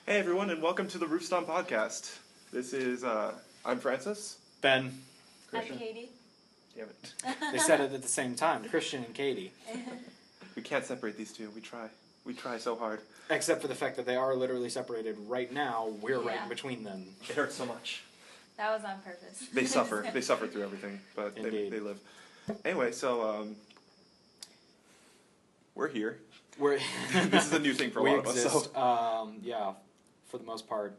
Hey everyone, and welcome to the Roofstomp Podcast. This is, I'm Francis. Ben. Christian. I'm Katie. Damn it. They said it at the same time, Christian and Katie. We can't separate these two. We try. We try so hard. Except for the fact that they are literally separated right now. We're right in between them. It hurts so much. That was on purpose. They suffer. They suffer through everything, but they live. Anyway, so, we're here. This is a new thing for a lot of us. So. Yeah, for the most part.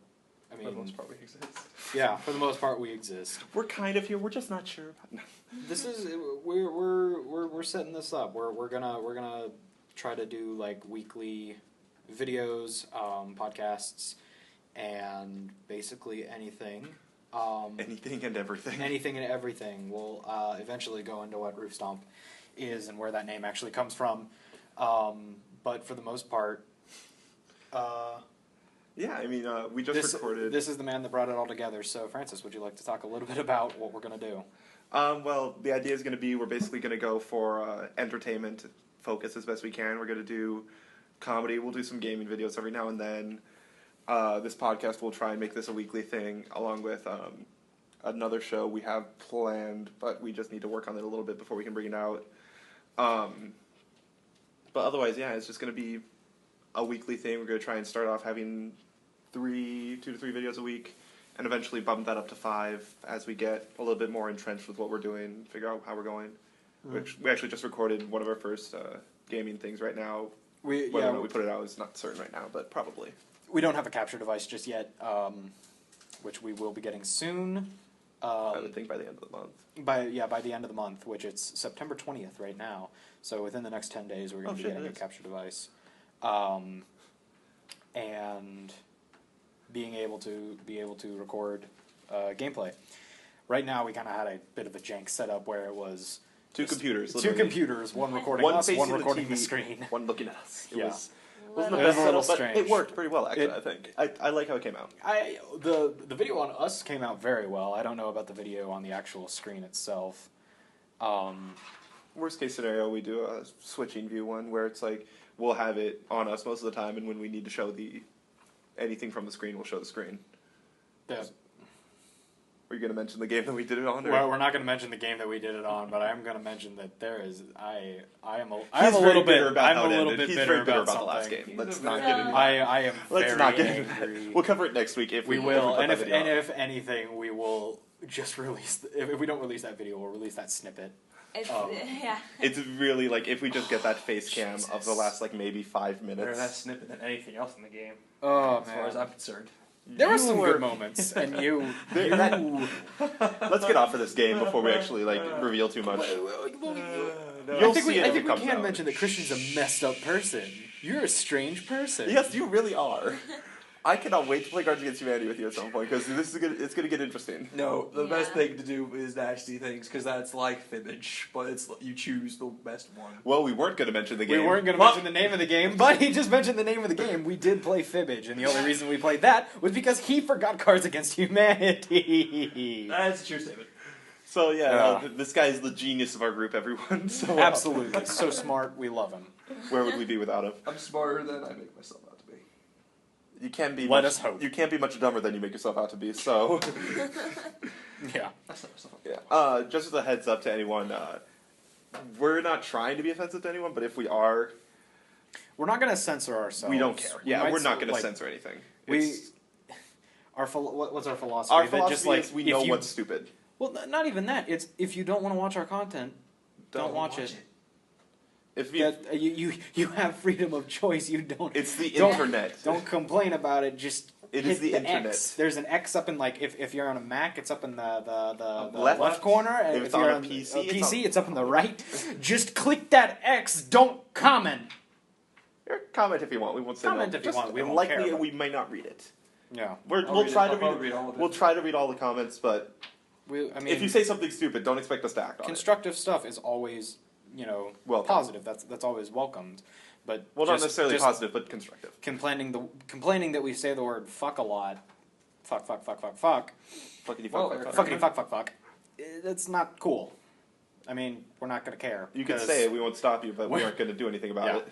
I mean, for the most part, we exist. Yeah, for the most part, we exist. We're kind of here. We're just not sure. This is we're setting this up. We're gonna try to do like weekly videos, podcasts, and basically anything. Anything and everything. Anything and everything. We'll eventually go into what Roof Stomp is and where that name actually comes from. But for the most part, yeah, I mean, we just recorded. This is the man that brought it all together. So, Francis, would you like to talk a little bit about what we're going to do? Well, the idea is going to be we're basically going to go for entertainment focus as best we can. We're going to do comedy. We'll do some gaming videos every now and then. This podcast, we'll try and make this a weekly thing, along with another show we have planned, but we just need to work on it a little bit before we can bring it out. But otherwise, yeah, it's just going to be a weekly thing. We're going to try and start off having 2 to 3 videos a week, and eventually bump that up to 5 as we get a little bit more entrenched with what we're doing, figure out how we're going. Which we actually just recorded one of our first gaming things right now. Whether or not we put it out is not certain right now, but probably. We don't have a capture device just yet, which we will be getting soon. I would think by the end of the month. By the end of the month, which it's September 20th right now. So within the next 10 days, we're going to be getting a capture device. And being able to record gameplay. Right now, we kind of had a bit of a jank setup where it was two computers, one recording us, one recording the screen, one looking at us. It wasn't the best setup, but it worked pretty well. Actually, I think I like how it came out. The video on us came out very well. I don't know about the video on the actual screen itself. Worst case scenario, we do a switching view one where it's like we'll have it on us most of the time, and when we need to show anything from the screen, we'll show the screen. Yeah. Were you going to mention the game that we did it on? Or? Well, we're not going to mention the game that we did it on, but I am going to mention that there is I am a little bit bitter about the last game. Let's not get into I am very angry. We'll cover it next week if we will. And if anything, we will just release. If we don't release that video, we'll release that snippet. It's really like if we just get that face cam of the last like maybe 5 minutes. Better that snippet than anything else in the game. Oh, as far as I'm concerned. There were some good moments, and Let's get off of this game before we actually reveal too much. I think we can mention that Christian's a messed up person. You're a strange person. Yes, you really are. I cannot wait to play Cards Against Humanity with you at some point, because it's going to get interesting. No, the best thing to do is nasty things, because that's like fibbage, but you choose the best one. Well, we weren't going to mention the game. We weren't going to mention the name of the game, but he just mentioned the name of the game. We did play fibbage, and the only reason we played that was because he forgot Cards Against Humanity. That's a true statement. So, this guy is the genius of our group, everyone. So, absolutely. So smart, we love him. Where would we be without him? I'm smarter than I make myself out to be. You can't be. Let us hope. You can't be much dumber than you make yourself out to be. So, yeah. Yeah. Just as a heads up to anyone, we're not trying to be offensive to anyone, but if we are, we're not going to censor ourselves. We don't care. We're not going to censor anything. What's our philosophy? Our philosophy is we know what's stupid. Well, not even that. It's if you don't want to watch our content, don't watch it. If you have freedom of choice, you don't. It's the internet. Don't complain about it. Just it is the internet. X. There's an X up in if you're on a Mac, it's up in the left corner, and if you're on a PC, it's up in the right. Just click that X. Don't comment. Comment if you want. We won't say comment no. if you want. We won't likely care. we might not read it. Yeah, we'll try to read all the comments, but if you say something stupid, don't expect us to act on it. Constructive stuff is always. Positive. That's always welcomed, but not necessarily positive, but constructive. Complaining that we say the word fuck a lot, fuck, fuckity fuck. That's not cool. I mean, we're not going to care. You can say it. We won't stop you, but we aren't going to do anything about it.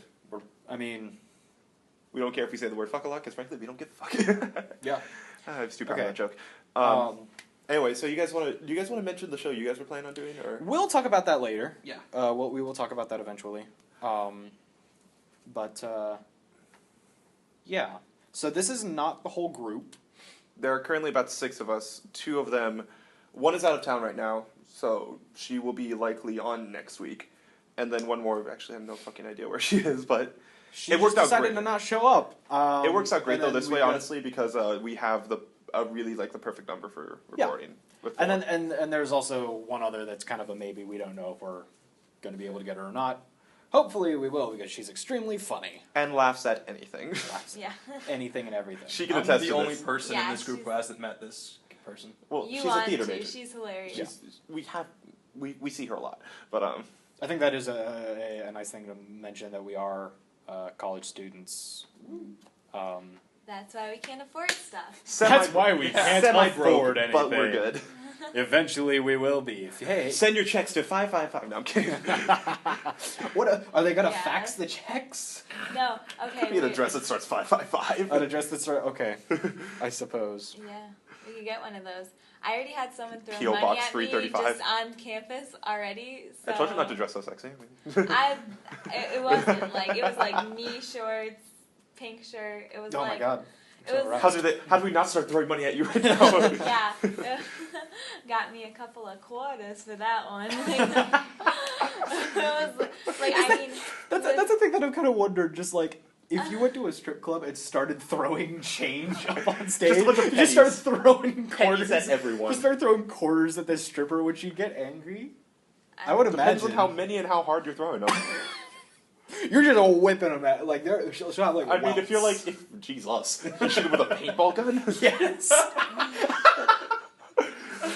We don't care if we say the word fuck a lot, because frankly, we don't give a fuck. Yeah. I'm stupid on that joke. Anyway, so do you guys want to mention the show you guys were planning on doing, or? We'll talk about that later. Yeah. We will talk about that eventually. Yeah. So this is not the whole group. There are currently about 6 of us. 2 of them, one is out of town right now, so she will be likely on next week. And then one more, actually I have no fucking idea where she is, but it worked out great. Decided to not show up. It works out great though this way, honestly, because we have the perfect number for recording. Yeah. And there's also one other that's kind of a maybe. We don't know if we're going to be able to get her or not. Hopefully we will, because she's extremely funny. And laughs at anything. Yeah. Anything and everything. She can attest to the only person in this group who hasn't met this person. Well, she's a theater major. She's hilarious. We see her a lot. But I think that is a nice thing to mention, that we are college students. That's why we can't afford stuff. That's why we can't afford anything. But we're good. Eventually we will be. Hey, send your checks to 555. No, I'm kidding. Are they gonna fax the checks? No. Okay. Be an address that starts 555. An address that starts. Okay. I suppose. Yeah, we could get one of those. I already had someone throw P.O. money Box at 335. me just on campus already. So I told you not to dress so sexy. It wasn't like, it was like knee shorts, pink shirt. It was oh my god. It was, how do we not start throwing money at you right now? Yeah. Got me a couple of quarters for that one. It was like, I mean... That's a thing that I've kind of wondered, just like, if you went to a strip club and started throwing change up on stage, you just started throwing quarters at everyone. You started throwing quarters at this stripper, would she get angry? I would imagine. Depends on how many and how hard you're throwing them. You're just whipping them at, like, she'll have, like, I mean, if you're like, Jesus, you shoot him with a paintball gun? Yes.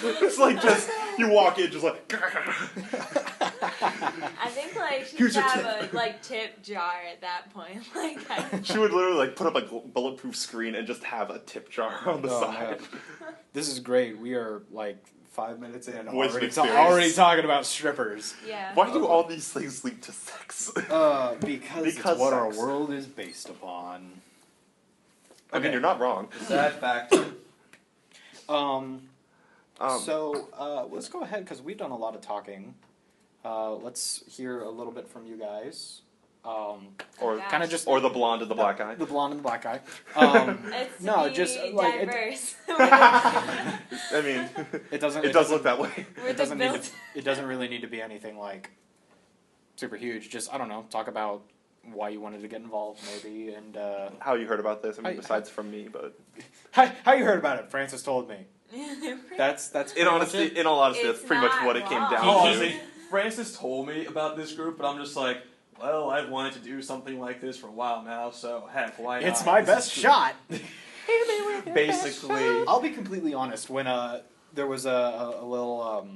It's like just, you walk in just like... I think, like, she should have a, like, tip jar at that point. Like, she would literally, like, put up a bulletproof screen and just have a tip jar on the side. Man. This is great. We are, like, 5 minutes in, already talking about strippers. Yeah. Why do all these things lead to sex? Because it's what sex. our world is based upon. I mean, you're not wrong. Sad fact. So let's go ahead, because we've done a lot of talking. Let's hear a little bit from you guys. Or kind of just, or the blonde and the black guy. The blonde and the black guy. It's no, be just like diverse. I mean, it doesn't. It does look that way. It doesn't need to, it doesn't really need to be anything like super huge. Just, I don't know, talk about why you wanted to get involved, maybe, and how you heard about this. I mean, besides from me, but how you heard about it? Francis told me. That's in all honesty, that's pretty much what it came down to. Francis told me about this group, but I'm just like, well, I've wanted to do something like this for a while now, so heck, why not? It's my best shot. Basically. I'll be completely honest. When there was a little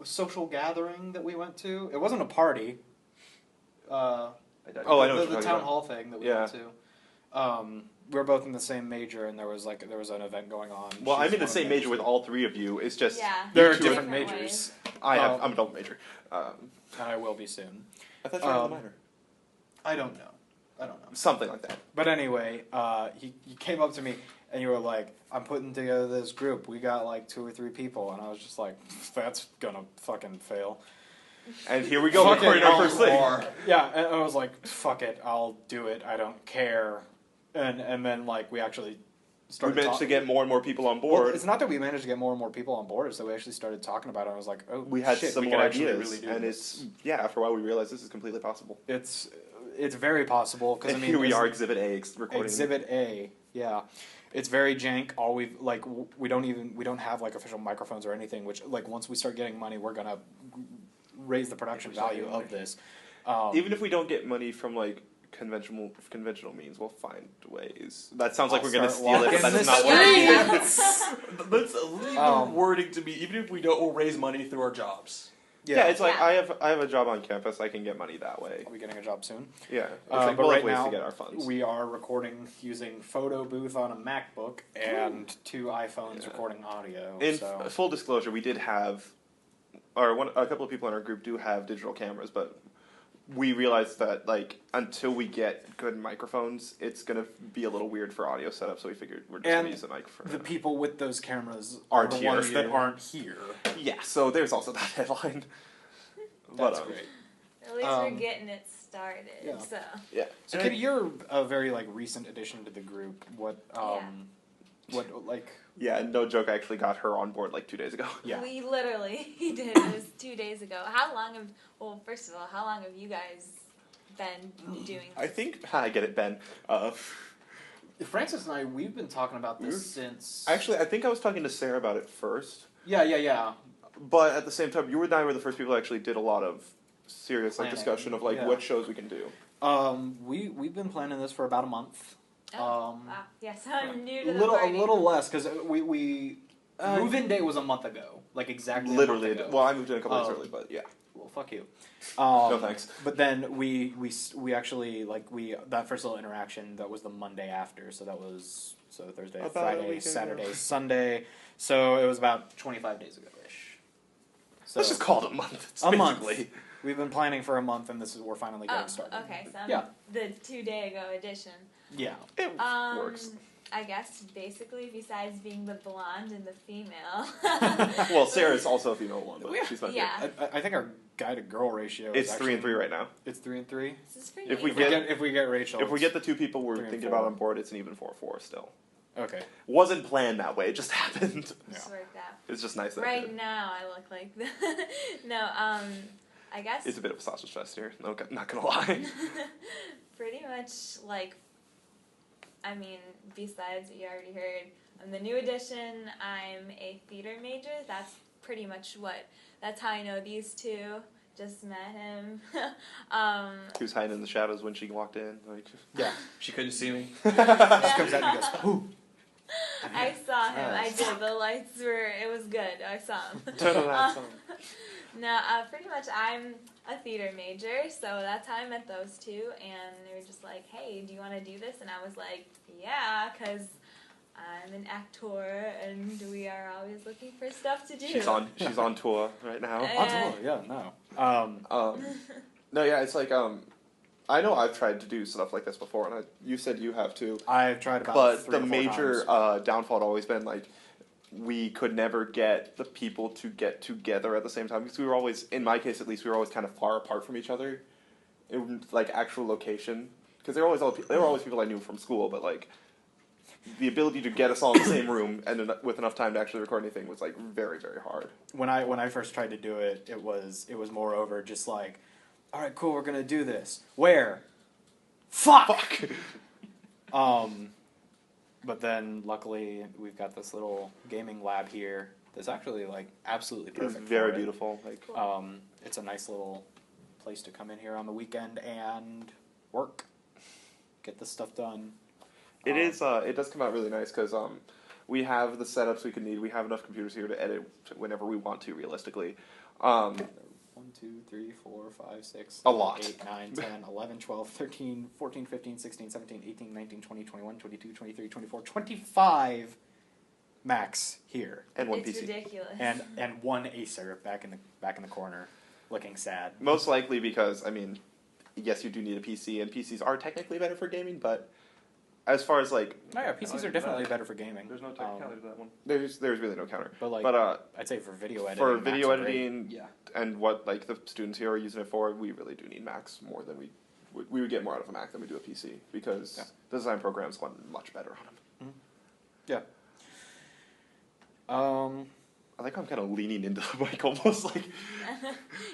social gathering that we went to. It wasn't a party. I know the town hall thing that we went to. We were both in the same major, and there was an event going on. Well, I'm in the same major with all 3 of you. It's just there are different majors. I'm a double major. And I will be soon. I thought you were a minor. I don't know. Something like that. But anyway, you came up to me and you were like, I'm putting together this group. We got like 2 or 3 people. And I was just like, that's gonna fucking fail. And here we go, recording our first thing. Yeah, and I was like, fuck it, I'll do it. I don't care. And then like we actually started. We managed to get more and more people on board. Well, it's not that we managed to get more and more people on board. It's that we actually started talking about it. And I was like, oh, we had shit, some we more could ideas, really do and this. after a while we realized this is completely possible. It's very possible, because I mean, here we are, Exhibit A recording. Exhibit A, yeah. It's very jank. All we don't have like official microphones or anything. Which, like, once we start getting money, we're gonna raise the production value of this. Even if we don't get money from like conventional means, we'll find ways. That sounds like we're gonna steal it, but that's not what That's legal wording to me. Even if we don't, we'll raise money through our jobs. Yeah, it's like I have a job on campus. I can get money that way. Are we getting a job soon? Yeah, but we'll right have ways now to get our funds. we are recording using photo booth on a MacBook and 2 iPhones recording audio. In full disclosure, we did have, a couple of people in our group do have digital cameras, but we realized that like until we get good microphones, it's gonna be a little weird for audio setup. So we figured we're just gonna use a mic for the people with those cameras Aren't are the here. ones that aren't here. Yeah, so there's also that headline. That's great. At least we're getting it started. Yeah. So. Yeah. So, Katie, you're a very like recent addition to the group. What like? Yeah, no joke. I actually got her on board like 2 days ago. Yeah. We literally did. It was 2 days ago. First of all, how long have you guys been doing this? I think I get it, Ben. Francis and I, we've been talking about this since. Actually, I think I was talking to Sarah about it first. Yeah. But at the same time, you and I were the first people who actually did a lot of serious like Planning. discussion of like Yeah. what shows we can do. We've been planning this for about a month. Wow. Yes, I'm new to the A party. little less because we move-in day was a month ago, like exactly. Literally, a month ago. well, I moved in a couple days early, but yeah. Well, fuck you. No thanks. But then we actually that first little interaction that was the Monday after, so that was Thursday, About a Friday, week ago. Saturday, Sunday. So it was about 25 days ago ish. So Let's just call it a month. It's a month. basically- We've been planning for a month, and we're finally getting started. Okay, so Yeah. the 2 day ago edition. Yeah. It works. I guess basically, besides being the blonde and the female. Well, Sarah's also a female one, but Yeah. she's not Yeah. here. I think our guy to girl ratio. It's is 3 and 3 right now. It's 3 and 3. This is pretty If we easy. get- If we get Rachel, If we get the two people we're 3 and thinking 4. about on board, it's an even 4-4 still. okay. Wasn't planned that way; it just happened. Just worked out. It's just nice that it Right did. now, I look like no. I guess It's a bit of a sausage fest here. No, not gonna lie. pretty much like. I mean, besides what you already heard, I'm the new addition. I'm a theater major. That's pretty much that's how I know these two. Just met him. He was hiding in the shadows when she walked in. Like, Yeah. She couldn't see me. Just comes out and goes, ooh. I saw him. I did. The lights were. It was good. I saw him. turn around. No, pretty much I'm a theater major, so that's how I met those two, and they were just like, hey, do you want to do this? And I was like, yeah, because I'm an actor, and we are always looking for stuff to do. She's on tour right now. No, yeah, it's like I know I've tried to do stuff like this before, and you said you have too. I've tried about But 3 the or 4 major times. downfall had always been like we could never get the people to get together at the same time because we were always, in my case at least, we were always kind of far apart from each other in like actual location because they were always people I knew from school, but like the ability to get us all in the same room and with enough time to actually record anything was like very, very hard. When I first tried to do it, it was moreover just like, all right, cool, we're gonna do this. Where? Fuck. But then luckily we've got this little gaming lab here that's actually like absolutely It's perfect. very for it. beautiful. Like It's a nice little place to come in here on the weekend and work, get this stuff done. it is. It does come out really nice because we have the setups we could need. We have enough computers here to edit whenever we want to. Realistically. 1, 2, 3, 4, 5, 6, A lot. 8, 9, 10, 11, 12, 13, 14, 15, 16, 17, 18, 19, 20, 21, 22, 23, 24, 25 Macs here. And one It's PC. ridiculous. And one Acer back in the corner, looking sad. Most likely because, I mean, yes, you do need a PC, and PCs are technically better for gaming, but as far as, like... Oh yeah, PCs are definitely better for gaming. There's no technicality to that one. There's really no counter. But like, But, I'd say for video editing, for Macs video are great. editing Yeah. and what, like, the students here are using it for, we really do need Macs more than we would get more out of a Mac than we do a PC, because the design programs run much better on them. Yeah. I think I'm kind of leaning into the mic almost, like...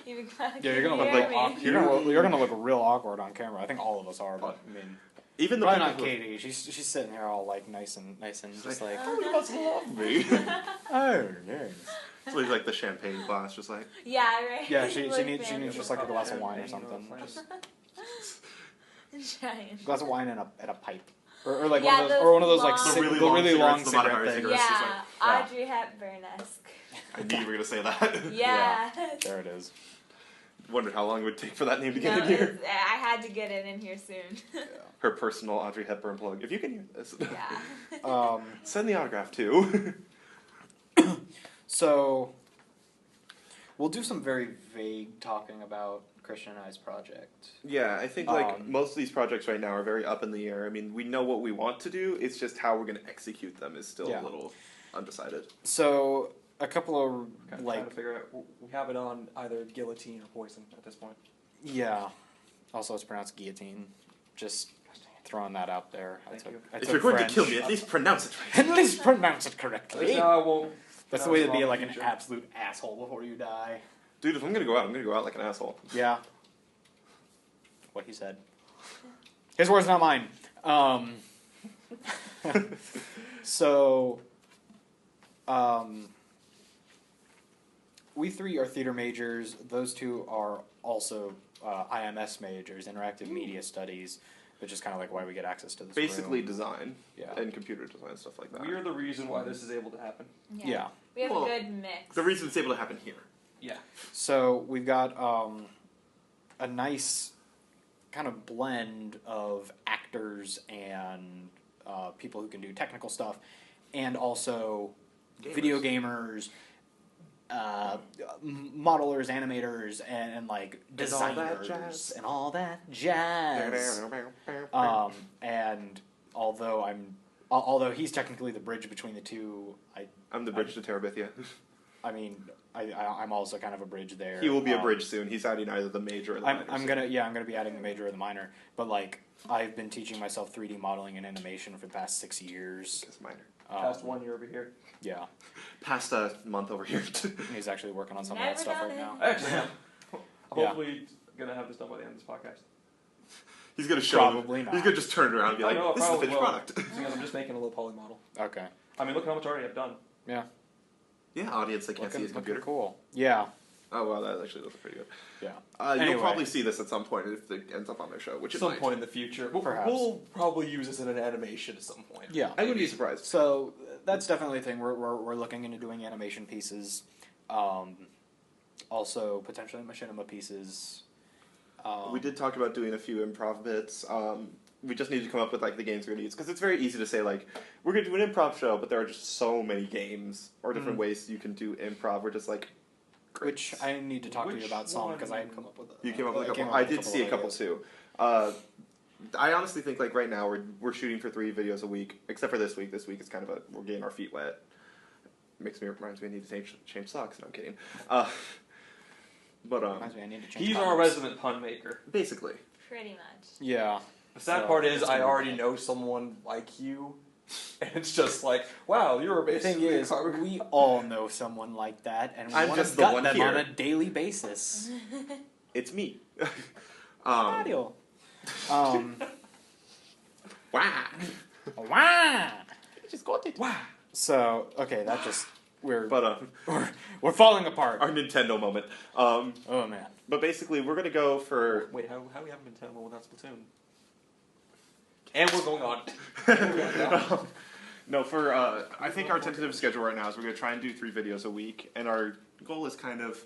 You're You're gonna look hear like me. you're gonna look real awkward on camera. I think all of us are, but I mean, Even the probably people not who- Katie. She's sitting here all like nice and just like, Oh, you must love me. oh yes. So he's like the champagne glass, just like... Yeah, right. Yeah, she Look needs fancy. just like a glass of wine or something. Just Giant. glass of wine and a pipe, or like Yeah, one of those like those long- the really long cigarettes, the Mata Hari cigarette things. cigarettes. It's just Yeah, like- Audrey Hepburn-esque. I knew you were going to say that. Yeah. There it is. Wondered how long it would take for that name to get No, in here. it's- I had to get it in here soon. Her personal Audrey Hepburn plug. If you can hear this, Yeah. send the autograph too. So we'll do some very vague talking about Christianized project. Yeah, I think most of these projects right now are very up in the air. I mean, we know what we want to do. It's just how we're going to execute them is still a little undecided. So a couple of trying to figure out. We have it on either guillotine or poison at this point. Yeah. Also, it's pronounced guillotine. Just throwing that out there. If you're going to kill me, at least pronounce it right. At least pronounce it correctly. Well, that's the way to be like an absolute asshole before you die. Dude, if I'm going to go out, I'm going to go out like an asshole. Yeah. What he said. His words, not mine. So, we three are theater majors. Those two are also IMS majors, Interactive Media Studies, which is kind of like why we get access to this Basically room. design and computer design, stuff like that. We're the reason why this is able to happen. Yeah. We have a good mix. The reason it's able to happen here. Yeah. So we've got a nice kind of blend of actors and people who can do technical stuff, and also video gamers, modelers, animators, and like designers and all that jazz. And although he's technically the bridge between the two, I'm the bridge to Terabithia. I mean, I'm also kind of a bridge there. He will be a bridge soon. He's adding either the major or the minor. I'm gonna be adding the major or the minor. But like, I've been teaching myself 3D modeling and animation for the past 6 years. It's minor. Past 1 year over here. Yeah. Past a month over here. He's actually working on some of that stuff right now. Actually, I'm hopefully gonna have this done by the end of this podcast. He's gonna show. Probably not. He's gonna just turn around and be like, "This is the finished product." Because I'm just making a little poly model. Okay. I mean, look how much I already have done. Yeah. Yeah, audience, they can't see his computer. Cool. Yeah. Oh, well, that actually looks pretty good. Yeah. You'll probably see this at some point if it ends up on their show, which at some point in the future. Perhaps. We'll probably use this in an animation at some point. Yeah. I wouldn't be surprised. So that's definitely a thing. We're looking into doing animation pieces. Also, potentially machinima pieces. We did talk about doing a few improv bits. We just need to come up with like the games we're going to use, because it's very easy to say like, we're going to do an improv show, but there are just so many games or different ways you can do improv. We're just like, great. Which I need to talk to you about some, because I had come up with You came up with a couple. I did see a couple too. I honestly think like right now we're shooting for 3 videos a week, except for this week. This week is kind of we're getting our feet wet. Reminds me I need to change socks. No, I'm kidding. But Reminds me I need to change he's comments. our resident pun maker. Basically. Pretty much. Yeah. The sad part is I already know someone like you, and it's just like, wow, you're The thing basically is, we all know someone like that, and we I'm want just to the gut one them here. on a daily basis. It's me. Mario. Wow. Wow. Just got it. Wow. So okay, that just we're falling apart. Our Nintendo moment. Oh man. But basically, we're gonna go for. Wait, how we haven't been telling without Splatoon? And we're going on. No, for I think our tentative schedule right now is we're gonna try and do 3 videos a week, and our goal is kind of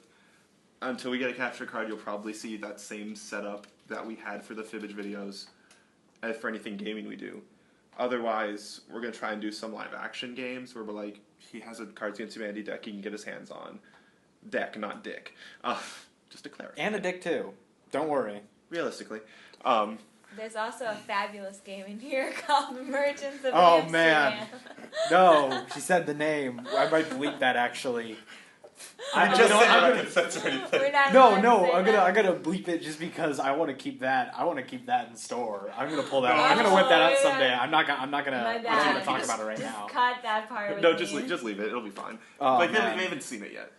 until we get a capture card, you'll probably see that same setup that we had for the Fibbage videos, as for anything gaming we do. Otherwise, we're gonna try and do some live action games where we're like, he has a Cards Against Humanity deck he can get his hands on, deck, not dick. Just to clarify. And a dick too. Don't worry. Realistically. There's also a fabulous game in here called Merchants of Oh, Amsterdam. man. No, she said the name. I might bleep that actually. I'm gonna censor anything. We're not No, allowed no, to say I'm that. gonna bleep it just because I want to keep that. I want to keep that in store. I'm gonna pull that. I'm gonna whip that out yeah. someday. I'm not gonna My bad. talk about it right Just now. cut that part with No, me. just leave it. It'll be fine. Oh, like man. they haven't seen it yet.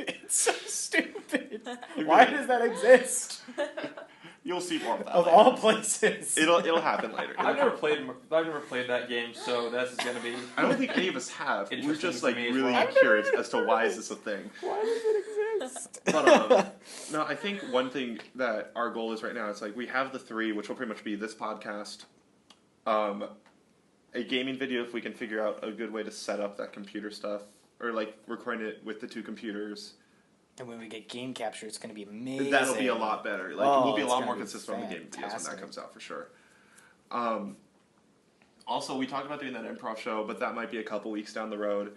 It's so stupid. Why does that exist? You'll see more of that. Of later. all places. It'll happen later. I've never played that game, so this is gonna be. I don't think any of us have. We're Interesting just for like me as really well. curious as to why is this a thing. Why does it exist? But no, I think one thing that our goal is right now is like we have the 3, which will pretty much be this podcast, a gaming video if we can figure out a good way to set up that computer stuff, or like recording it with the 2 computers. And when we get game capture, it's going to be amazing. That'll be a lot better. Like Oh, we'll be a it's lot gonna more be consistent on the game videos when that fantastic. comes out for sure. Also, we talked about doing that improv show, but that might be a couple weeks down the road.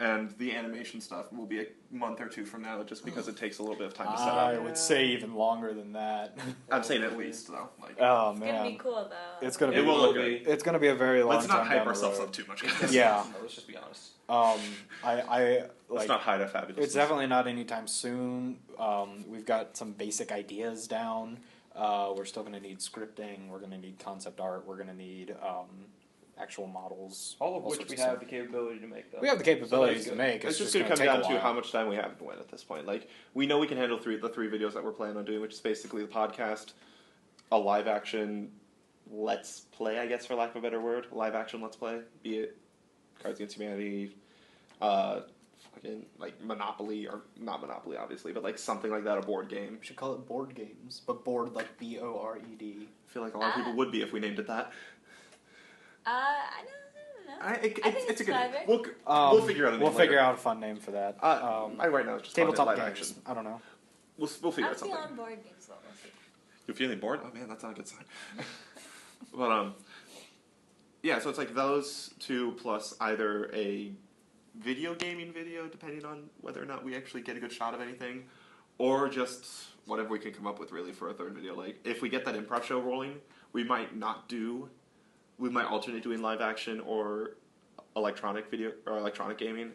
And the animation stuff will be a month or two from now, just because it takes a little bit of time to set I up. would say even longer than that. I'm saying at least, though. Like, Oh It's man, gonna be cool though. it's gonna be. It will look good. It's gonna be a very long Let's not time hype down the ourselves road. up too much. Yeah. No, let's just be honest. I Let's like. not hide a fabulous. It's definitely not anytime soon. We've got some basic ideas down. We're still going to need scripting. We're going to need concept art. We're going to need actual models. All of which sorts we of have stuff. the capability to make, though. We have the capabilities So to that's make. It's just going going to to come take down a to while. how much time we have to win at this point. Like, we know we can handle the three videos that we're planning on doing, which is basically the podcast, a live action let's play, I guess, for lack of a better word, live action let's play, be it Cards Against Humanity, fucking like Monopoly, or not Monopoly, obviously, but like something like that, a board game. We should call it board games, but board like BORED. I feel like a lot of people would be if we named it that. I don't know. I think it's a good clever. name. We'll figure out a name. We'll figure later. out a fun name for that. Right now it's just Tabletop live games. action. I don't know. We'll figure I'm out something. feeling board games, so we'll see. You're feeling bored? Oh man, that's not a good sign. But yeah. So it's like those two plus either a video gaming video, depending on whether or not we actually get a good shot of anything, or just whatever we can come up with really for a third video. Like if we get that improv show rolling, we might alternate doing live action or electronic video or electronic gaming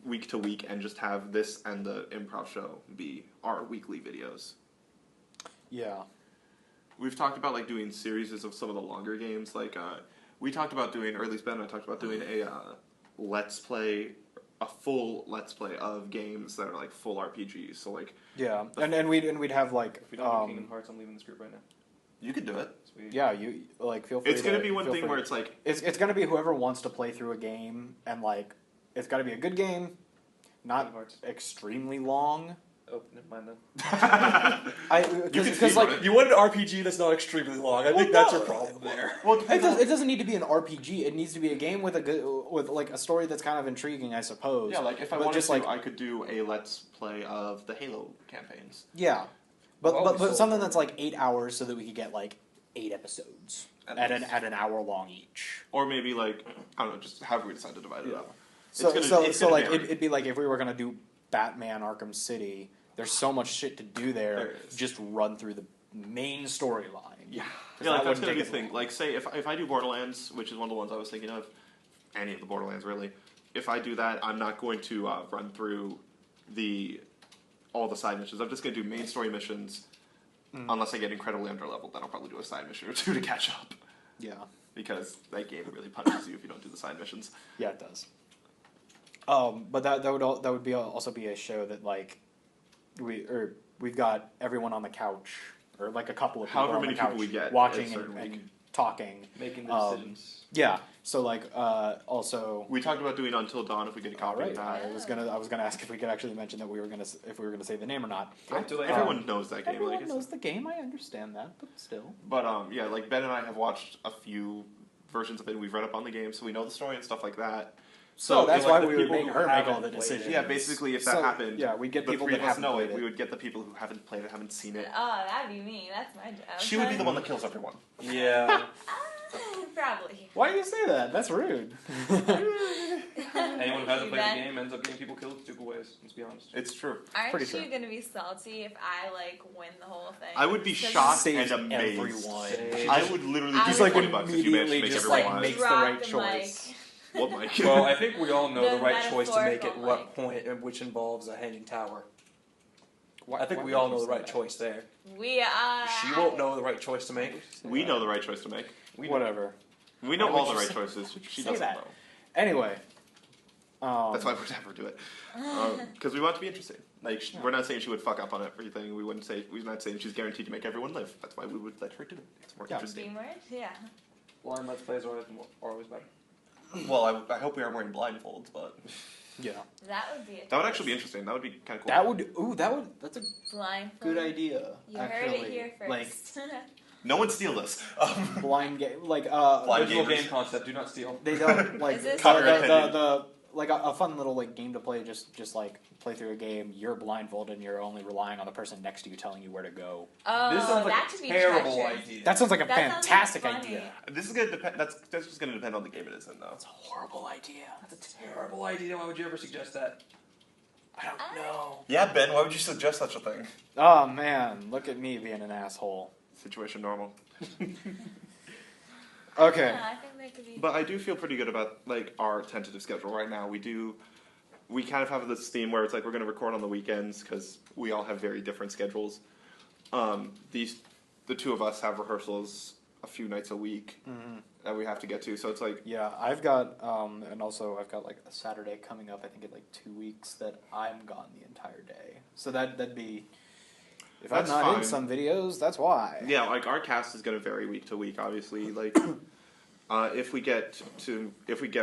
week to week, and just have this and the improv show be our weekly videos. Yeah. We've talked about like doing series of some of the longer games. Like we talked about doing, or at least Ben and I talked about doing a full let's play of games that are like full RPGs. So like Yeah, and we'd have like If we don't do Kingdom Hearts, I'm leaving this group right now. you could do it. Sweet. yeah, you like feel free. It's gonna be one thing where it's like it's gonna be whoever wants to play through a game, and like it's got to be a good game, not Kingdom Hearts. extremely long. Oh, never mind then. Because like You want an RPG that's not extremely long. I think that's your problem there. it doesn't need to be an RPG. It needs to be a game with like a story that's kind of intriguing, I suppose. yeah, like if I But wanted just to, like I could do a let's play of the Halo campaigns. yeah, but Well, but so- something that's like 8 hours so that we could get like 8 episodes At at least. an hour long each. Or maybe like I don't know, just however we decide to divide it Yeah. up. So It's gonna like vary. it'd be like if we were gonna do Batman Arkham City. There's so much shit to do there. There is. Just run through the main storyline. Yeah, that like that's wouldn't gonna be take the as thing. long. Like, say if I do Borderlands, which is one of the ones I was thinking of, any of the Borderlands really. If I do that, I'm not going to run through all the side missions. I'm just going to do main story missions, unless I get incredibly underleveled. Then I'll probably do a side mission or two to catch up, Yeah, because that game really punishes you if you don't do the side missions. yeah, it does. But that would be also be a show that like we've got everyone on the couch or like a couple of people However on many the couch people we get watching in a certain and week. talking. Making the decisions. Yeah. So like also. We talked about doing Until Dawn if we get a All copy right. of that. I was gonna ask if we could actually mention that we were gonna say the name or not. Everyone knows that game. Everyone like, it's- knows the game. I understand that, but still. But yeah, like Ben and I have watched a few versions of it. We've read up on the game, so we know the story and stuff like that. So that's like why the we would people make who her make all haven't the played it. decisions. Yeah, basically, if that So, happened, yeah, we'd get the people three that of us haven't know played it. it. We would get the people who haven't played it, haven't seen it. Oh, that'd be me. That's my job. She would be the one that kills everyone. Yeah. Probably. Why do you say that? That's rude. Anyone who hasn't played Ben? the game ends up getting people killed in stupid ways. Let's be honest. It's true. Aren't Pretty you sure. gonna be salty if I like win the whole thing? I would be 'Cause shocked Saves and amazed. everyone. I would literally I do would, like, $20 bucks if you managed to make just, everyone like, alive. makes the drop right the choice. mic. What, Mike? Well, I think we all know The the right choice to make at metaphorical what mic. point, which involves a hanging tower. Why- I think why we would all you know the say right that? choice there. We She won't know the right choice to make. We know the right choice to make. Whatever. We know Why all would the you right say- choices. She say doesn't that? know. Anyway. That's why we'd never do it. Because we want it to be interesting. Like, we're not saying she would fuck up on everything. We're not saying she's guaranteed to make everyone live. That's why we would let her do it. It's more Yeah. interesting. Beam word? Yeah. Blind Let's Plays are always better. Well, I hope we aren't wearing blindfolds, but Yeah. That would be. that would actually be interesting. That would be kind of cool. That's a Blind. good idea. You actually. heard it here Like first. No one steal this. blind game, like Blind Original gamers. game concept. Do not steal. they don't like Is this Copyright the like a fun little like game to play. Just like play through a game. You're blindfolded and you're only relying on the person next to you telling you where to go. Oh, This sounds like that a could be terrible treacherous. idea. That sounds like a That sounds fantastic like funny. idea. This is gonna depend. That's just gonna depend on the game it is in, though. That's a horrible idea. That's a terrible idea. Why would you ever suggest that? I don't know. Yeah, Ben. Why would you suggest such a thing? Oh man, look at me being an asshole. Situation normal. Okay. Yeah, I think that could be. But I do feel pretty good about like our tentative schedule right now. We kind of have this theme where it's like we're going to record on the weekends because we all have very different schedules. The two of us have rehearsals a few nights a week that we have to get to. So it's like Yeah, I've got and also I've got like a Saturday coming up. I think in like 2 weeks that I'm gone the entire day. So that'd be if That's I'm not in fine. some videos. That's why. yeah, like our cast is going to vary week to week. Obviously, like if we get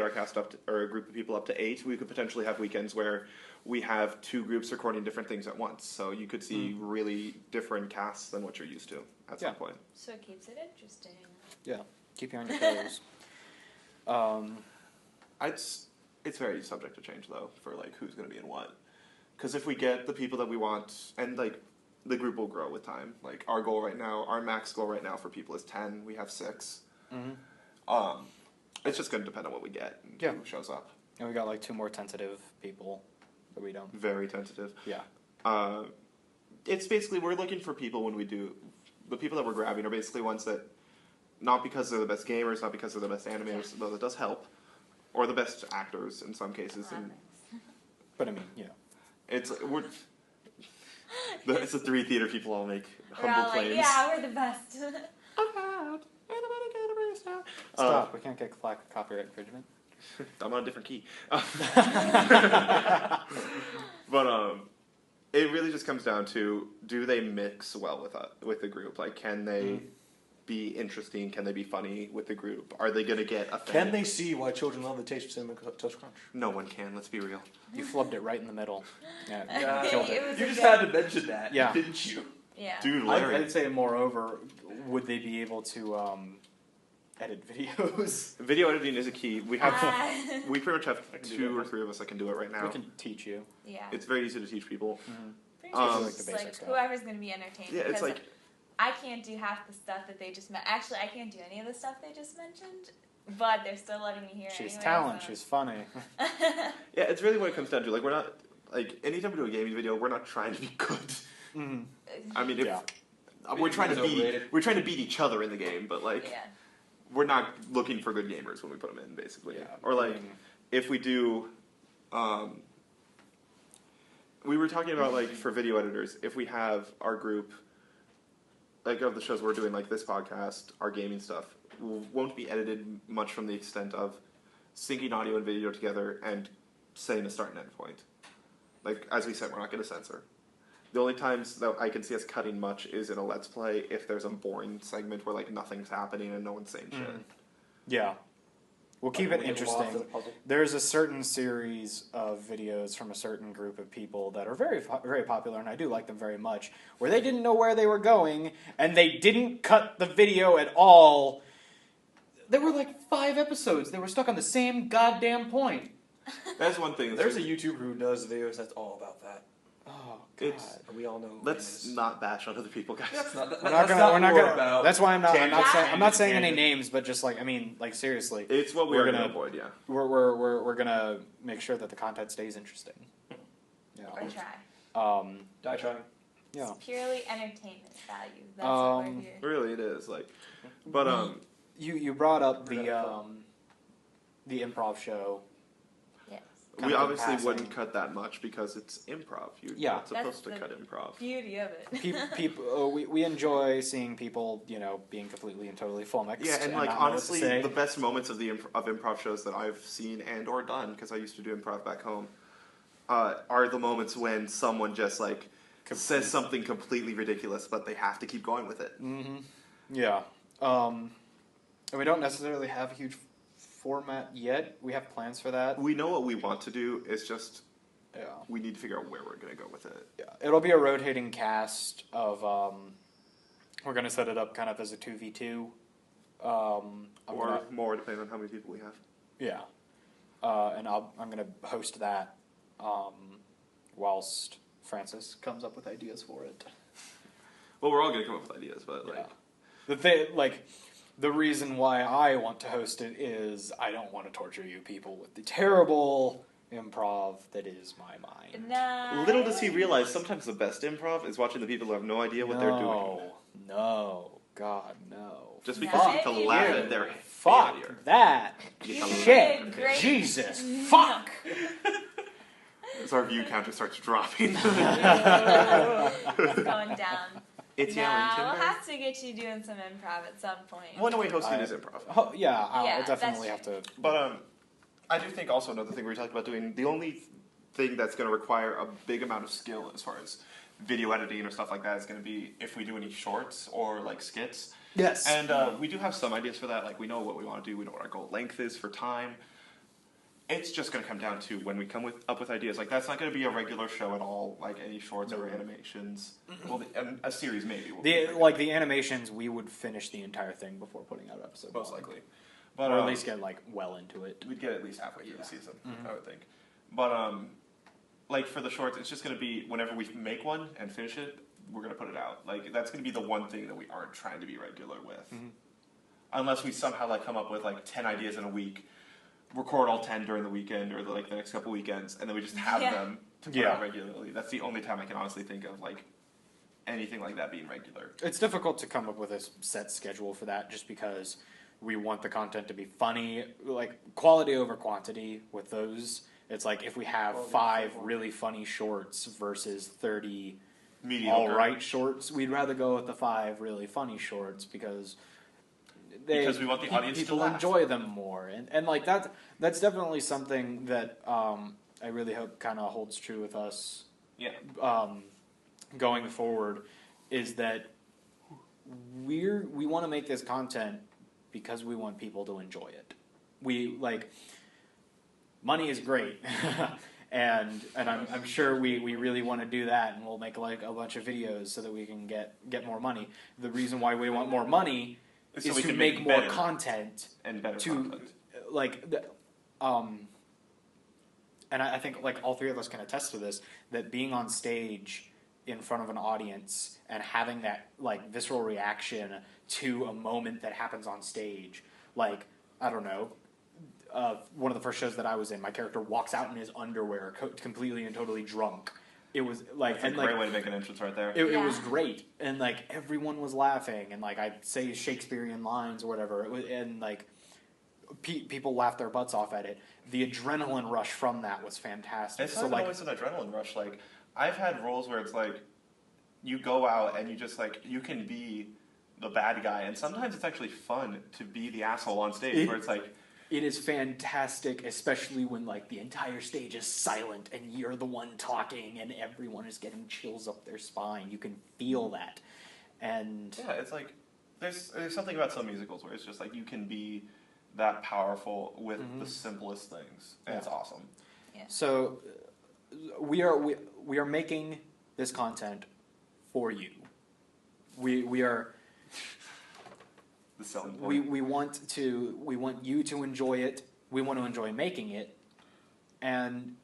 our cast up to, or a group of people up to 8, we could potentially have weekends where we have 2 groups recording different things at once. So you could see really different casts than what you're used to at some point. So it keeps it interesting. Yeah, keep you on your toes. It's very subject to change though for like who's going to be in what. Because if we get the people that we want, and like the group will grow with time. Like our goal right now, our max goal right now for people is 10. We have 6. It's just going to depend on what we get and Yeah. who shows up. And we got like 2 more tentative people that we don't. Very tentative. Yeah. It's basically we're looking for people when we do. The people that we're grabbing are basically ones that, not because they're the best gamers, not because they're the best animators, though that does help, or the best actors in some cases. And But I mean, you know. it's the 3 theater people all make We're humble all claims. like, yeah, we're the best. Stop. We can't get copyright infringement. I'm on a different key. But it really just comes down to, do they mix well with the group? Like, can they be interesting? Can they be funny with the group? Are they going to get offended? Can they see why children love the taste of cinnamon toast crunch? No one can. Let's be real. You flubbed it right in the middle. Yeah, Yeah. killed it. It was You a just good- had to mention that, Yeah. didn't you? Yeah. Dude, Larry. I'd say, moreover, would they be able to edit videos? Video editing is a key. We have, Ah. we pretty much have I can do 2 that. or 3 of us that can do it right now. We can teach you. Yeah. It's very easy to teach people. Pretty much like the just basic like stuff. whoever's gonna be entertained. Yeah, it's because like I can't do half the stuff that they just Actually, I can't do any of the stuff they just mentioned, but they're still letting me hear it. She's anyway, talent. so. She's funny. yeah, it's really what it comes down to. Like we're not like anytime we do a gaming video, we're not trying to be good. I mean, if, Yeah. we're trying to It's beat overrated. we're trying to beat each other in the game, but like Yeah. we're not looking for good gamers when we put them in, basically. Yeah, Or like I mean- if we do, we were talking about like for video editors, if we have our group, like of the shows we're doing, like this podcast, our gaming stuff, won't be edited much from the extent of syncing audio and video together and setting a start and end point. Like as we said, we're not going to censor. The only times that I can see us cutting much is in a Let's Play if there's a boring segment where like nothing's happening and no one's saying shit. Yeah. We'll keep it We get lost in interesting. the puzzle. There's a certain series of videos from a certain group of people that are very, very popular, and I do like them very much, where they didn't know where they were going, and they didn't cut the video at all. There were like 5 episodes. They were stuck on the same goddamn point. That's one thing. There's a YouTuber who does videos that's all about that. Oh, It's- God. And we all know who Let's it is. not bash on other people, guys. That's not, We're not gonna. We're not gonna. That's why I'm not. I'm not tangent, saying. I'm not saying any tangent. names, but just like I mean, like seriously, It's what We're we're going gonna- to avoid, yeah. we're gonna make sure that the content stays interesting. Or Yeah. try. Die trying. Yeah. It's purely entertainment value. That's what we're here. Really, it is. Like, but, You brought up the improv show. Yes. kind we of in obviously passing. wouldn't cut that much because it's improv. You're Yeah. not supposed to That's cut improv. Beauty of it. People, we enjoy seeing people, being completely and totally flummoxed. Yeah, and like not know what to honestly, say. the best moments of of improv shows that I've seen and or done, because I used to do improv back home, are the moments when someone just like says something completely ridiculous, but they have to keep going with it. Yeah. And we don't necessarily have a huge format yet. We have plans for that. We know what we want to do. It's just Yeah. we need to figure out where we're going to go with it. Yeah. It'll be a rotating cast of. We're gonna set it up kind of as a 2v2. Or more, depending on how many people we have. Yeah. and I'm going to host that whilst Francis comes up with ideas for it. Well, we're all gonna come up with ideas, but like, The reason why I want to host it is I don't want to torture you people with the terrible improv that is my mind. Nah. little does he realize sometimes the best improv is watching the people who have no idea what they're doing. No, God, no. Just because you get to Maybe laugh you. at their Fuck failure. that. You get to Shit. did great. Jesus. Fuck. As our view counter starts dropping. It's going down. It's yelling Nah, timber. we'll have to get you doing some improv at some point. Well, no, wait, hosting is improv. Oh, yeah, I'll Yeah, definitely that's have to. But I do think also another thing we talked about doing, the only thing that's going to require a big amount of skill as far as video editing or stuff like that is going to be if we do any shorts or like skits. Yes. And we do have some ideas for that. Like we know what we want to do. We know what our goal length is for time. It's just going to come down to when we come up with ideas. Like that's not going to be a regular show at all. Like any shorts or animations. Well, a series maybe. Will be The animations, we would finish the entire thing before putting out episodes. most likely. But Or at least get well into it. we'd get at least halfway through the season, I would think. But like for the shorts, it's just going to be whenever we make one and finish it, we're going to put it out. Like that's going to be the one thing that we aren't trying to be regular with, unless we somehow like come up with like 10 ideas in a week, record all 10 during the weekend or the next couple weekends, and then we just have them to put out regularly. That's the only time I can honestly think of like anything like that being regular. It's difficult to come up with a set schedule for that just because we want the content to be funny, like quality over quantity with those. It's like if we have 5 really funny shorts versus 30 Mediocre. all right shorts, we'd rather go with the 5 really funny shorts because Because we want the audience to people laugh. enjoy them more, and like that's definitely something that I really hope kind of holds true with us. Yeah. Going forward, is that we want to make this content because we want people to enjoy it. We like money is great, and I'm sure we really want to do that, and we'll make like a bunch of videos so that we can get more money. The reason why we want more money is So we to can make more better content and better to content. like and I think like all 3 of us can attest to this, that being on stage in front of an audience and having that like visceral reaction to a moment that happens on stage, like I don't know, one of the first shows that I was in, my character walks out in his underwear, completely and totally drunk. It was like, That's a great way to make an entrance right there. It was great, and like everyone was laughing, and like I'd say Shakespearean lines or whatever, it was, and like people laughed their butts off at it. The adrenaline rush from that was fantastic. It's not always an adrenaline rush. Like I've had roles where it's like you go out and you just like you can be the bad guy, and sometimes it's actually fun to be the asshole on stage. Where it's like. It is fantastic, especially when like the entire stage is silent and you're the one talking and everyone is getting chills up their spine. You can feel that, and Yeah, it's like there's something about some musicals where it's just like you can be that powerful with the simplest things, and it's awesome. so we are making this content for you. We are. The selling point. We want you to enjoy it. We want to enjoy making it, and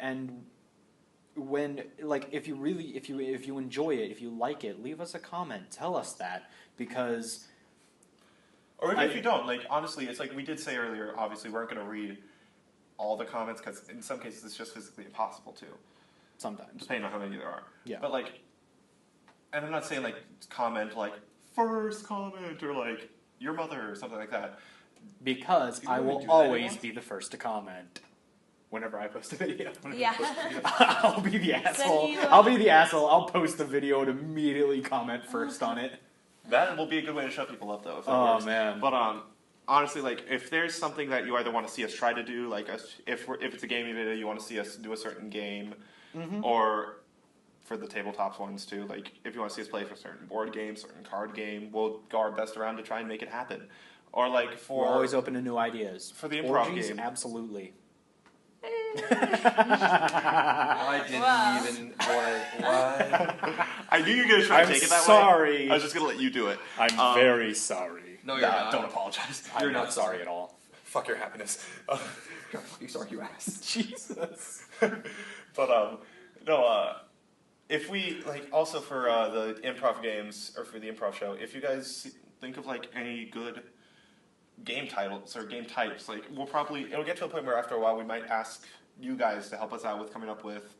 when like if you enjoy it, if you like it, leave us a comment. Tell us that, because Or even if you don't, like honestly, it's like we did say earlier. Obviously, we aren't going to read all the comments because in some cases it's just physically impossible to, sometimes depending on how many there are. Yeah. But like, and I'm not saying like comment like first comment or like your mother or something like that. because You I really will do that always anymore? be the first to comment whenever I post a video. Yeah. I'll be the asshole. you, I'll be the asshole. I'll post the video and immediately comment first on it. That will be a good way to shut people up, though. If that Oh, works. man. But honestly, like if there's something that you either want to see us try to do, like if it's a gaming video, you want to see us do a certain game, or for the tabletops ones too. Like if you want to see us play for a certain board game, certain card game, we'll go our best around to try and make it happen. Or like for We're always open to new ideas. For the improv Orgies, game. absolutely. I didn't even why? I knew you were gonna try I'm to take it that sorry. way. I was just gonna let you do it. I'm very sorry. No, you're Nah, not. don't apologize. I'm You're not not sorry at all. Fuck your happiness. You sorry, you ass. Jesus. But no. If we also for the improv games or for the improv show, if you guys think of any good game titles or game types, it'll get to a point where after a while we might ask you guys to help us out with coming up with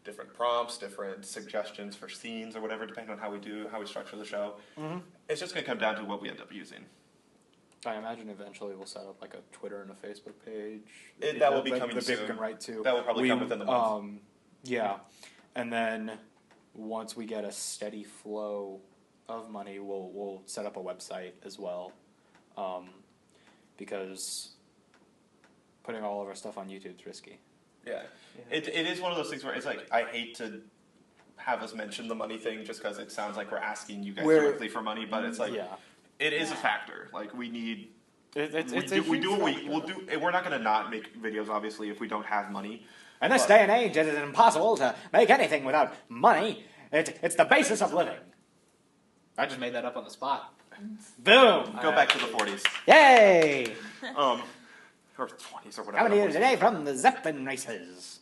different prompts, different suggestions for scenes or whatever, depending on how we structure the show. Mm-hmm. It's just going to come down to what we end up using. I imagine eventually we'll set up a Twitter and a Facebook page. That will be coming soon. soon. People can write to. That will probably come within the month. Yeah, and then once we get a steady flow of money, we'll set up a website as well, because putting all of our stuff on YouTube is risky. Yeah. It is one of those things where it's I hate to have us mention the money thing just because it sounds like we're asking you guys directly for money, but it's it is a factor. We need. We do what we'll do. We're not going to not make videos, obviously, if we don't have money. In this day and age, it is impossible to make anything without money. It's the basis of living. I just made that up on the spot. Boom! Go back to the 40s. Yay! Or 20s or whatever. Coming to you today from the Zeppelin races.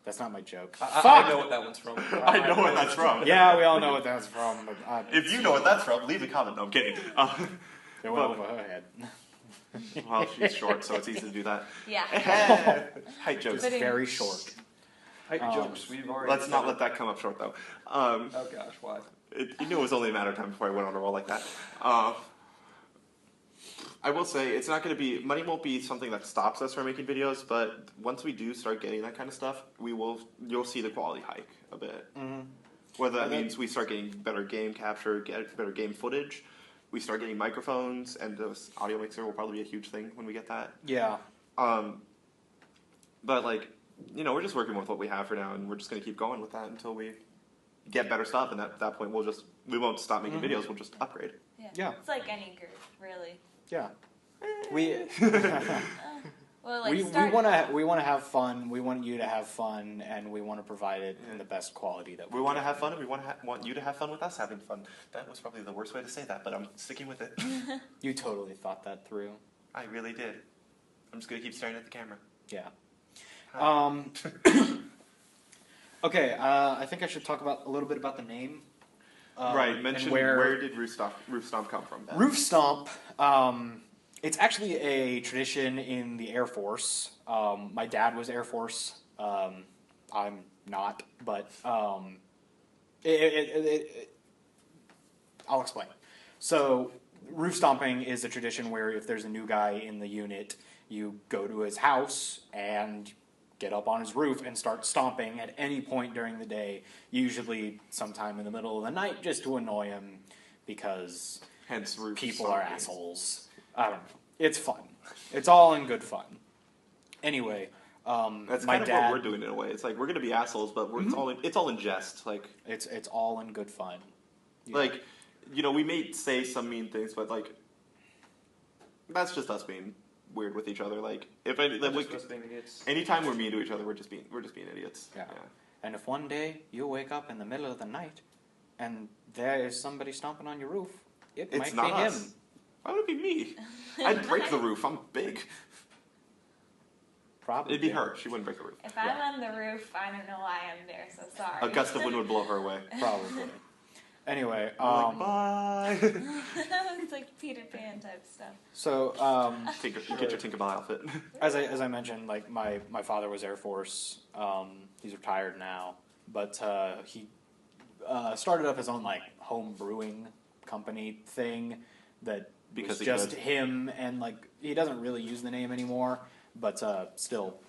That's not my joke. I know what that one's from. I know what that's from. Yeah, we all know what that's from. But, if you know what that's from, leave a comment. No, I'm kidding. It went over her head. Well, she's short, so it's easy to do that. Yeah. Height jokes. Just very short. Height jokes. We've already. Let's not let that come up short, though. Oh gosh, why? You knew it was only a matter of time before I went on a roll like that. I will say it's not going to be money won't be something that stops us from making videos, but once we do start getting that kind of stuff, you'll see the quality hike a bit. Mm-hmm. Whether that means we start getting better game capture, get better game footage, we start getting microphones, and this audio mixer will probably be a huge thing when we get that. Yeah. But we're just working with what we have for now, and we're just going to keep going with that until we get better stuff, and at that point we won't stop making videos, we'll just upgrade. Yeah. It's like any group, really. Yeah. We Well, we want to have fun. We want you to have fun, and we want to provide it in the best quality that we want to have fun, and we want you to have fun with us having fun. That was probably the worst way to say that, but I'm sticking with it. You totally thought that through. I really did. I'm just gonna keep staring at the camera. Yeah. Okay. I think I should talk a little bit about the name. Right. Mention where did Roof Stomp come from? Ben? Roof Stomp. It's actually a tradition in the Air Force. My dad was Air Force. I'm not, but I'll explain. So, roof stomping is a tradition where if there's a new guy in the unit, you go to his house and get up on his roof and start stomping at any point during the day, usually sometime in the middle of the night, just to annoy him because hence roof people stomping. are assholes. I don't know. It's fun. It's all in good fun. Anyway, that's my kind of dad, what we're doing in a way. It's we're gonna be assholes, but it's all in jest. It's all in good fun. Yeah. We may say some mean things, but that's just us being weird with each other. Anytime we're mean to each other, we're just being idiots. Yeah. And if one day you wake up in the middle of the night and there is somebody stomping on your roof, it might not be us. him. Why would it be me? I'd break the roof. I'm big. Probably. It'd be her. She wouldn't break the roof. If I'm on the roof, I don't know why I'm there, so sorry. A gust of wind would blow her away. Probably. Anyway, bye. It's like Peter Pan type stuff. So, Get your Tinkerbell outfit. as I mentioned, my father was Air Force. He's retired now, but he started up his own home brewing company thing that because was just him, and he doesn't really use the name anymore, but still,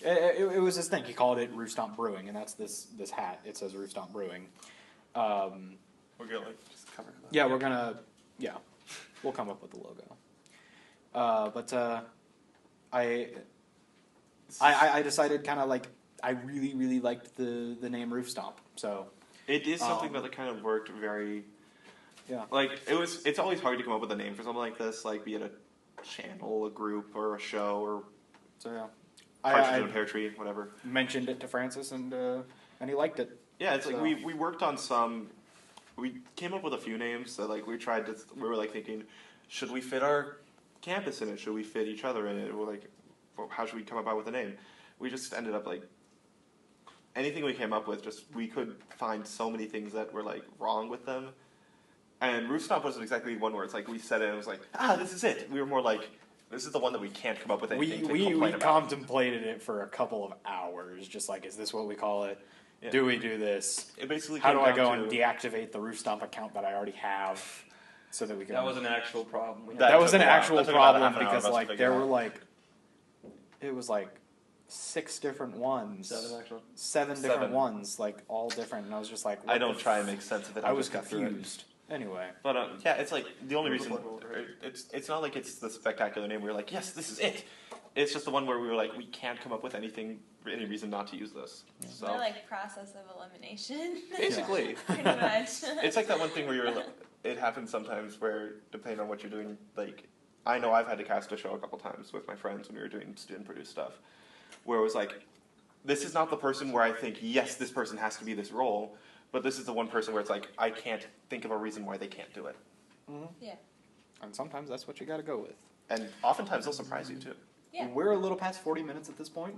it was his thing. He called it Roofstomp Brewing, and that's this hat. It says Roofstomp Brewing. We're gonna just cover that. Yeah, we'll come up with the logo. But I decided kind of I really, really liked the name Roof Stomp. So it is something that kind of worked very. Yeah. It's always hard to come up with a name for something like this, be it a channel, a group, or a show, or so yeah. Partridge in a Pear Tree, whatever. Mentioned it to Francis, and he liked it. Yeah, it's we worked on some. We came up with a few names that we tried to. We were thinking, should we fit our campus in it? Should we fit each other in it? Or like, how should we come about with a name? We just ended up like, anything we came up with, just we could find so many things that were like wrong with them. And Roof Stomp wasn't exactly one where it's like we said it and it was like, this is it. We were more like, this is the one that we can't come up with anything to complain we about. contemplated it for a couple of hours, just like, is this what we call it? Yeah. Do we do this? It basically How came do I down go to, and deactivate the Roof Stomp account that I already have, so that we can? That was an actual problem. We had That That was took an a while. actual That took about problem half an hour because for us to like figure there out. were like, it was like 6 different ones, 7 actually. 7 different Seven. ones, like all different, and I was just like, I what don't the try and make sense of it. I I'll was just get through it. confused. Anyway, But yeah, it's like the only It was reason like- it's not like it's the spectacular name. We were like, yes, this is it. It's just the one where we were like, we can't come up with any reason not to use this. So More like process of elimination. basically, Pretty much. it's like that one thing where you're. It happens sometimes where depending on what you're doing, like I know I've had to cast a show a couple times with my friends when we were doing student produced stuff, where it was like, this is not the person where I think yes, this person has to be this role. But this is the one person where it's like, I can't think of a reason why they can't do it. Yeah. and sometimes that's what you got to go with. And oftentimes they'll surprise you too. Yeah. We're a little past 40 minutes at this point.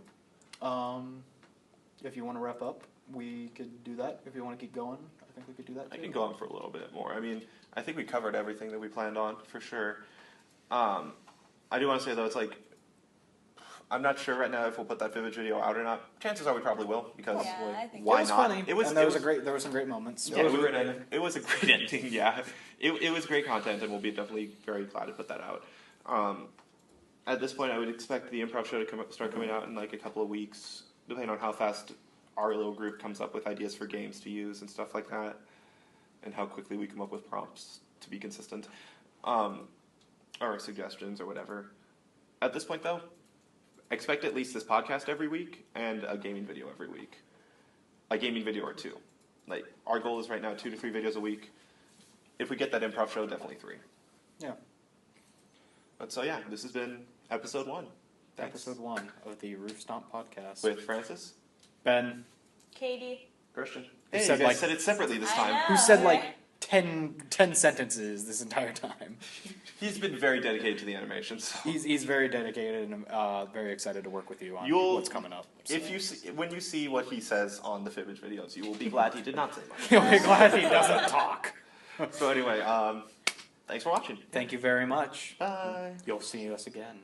If you want to wrap up, we could do that. If you want to keep going, I think we could do that I too. can go on for a little bit more. I mean, I think we covered everything that we planned on, for sure. I do want to say though, it's like, I'm not sure right now if we'll put that Vivid video out or not. Chances are we probably will, because Yeah, I think why it was not? funny. It was, and there it was there were some great moments. Yeah, it was a great ending, yeah. It was great content, and we'll be definitely very glad to put that out. At this point, I would expect the improv show to start coming out in like a couple of weeks, depending on how fast our little group comes up with ideas for games to use and stuff like that, and how quickly we come up with prompts to be consistent, or suggestions or whatever. At this point, though, expect at least this podcast every week and a gaming video every week. A gaming video or 2. Like, our goal is right now 2 to 3 videos a week. If we get that improv show, definitely 3. Yeah. But so yeah, this has been episode 1. Thanks. Episode 1 of the Roof Stomp Podcast. With Francis, Ben, Katie. Christian. Who Hey, said, you guys like- said it separately this I time. know. who said right? like 10 sentences this entire time. He's been very dedicated to the animation. So. He's very dedicated and very excited to work with you on You'll- what's coming up. So. If you see, when you see what he says on the Fibbage videos, you will be glad he did not say much. You'll be glad he doesn't talk. So anyway, thanks for watching. Thank you very much. Bye. You'll see us again.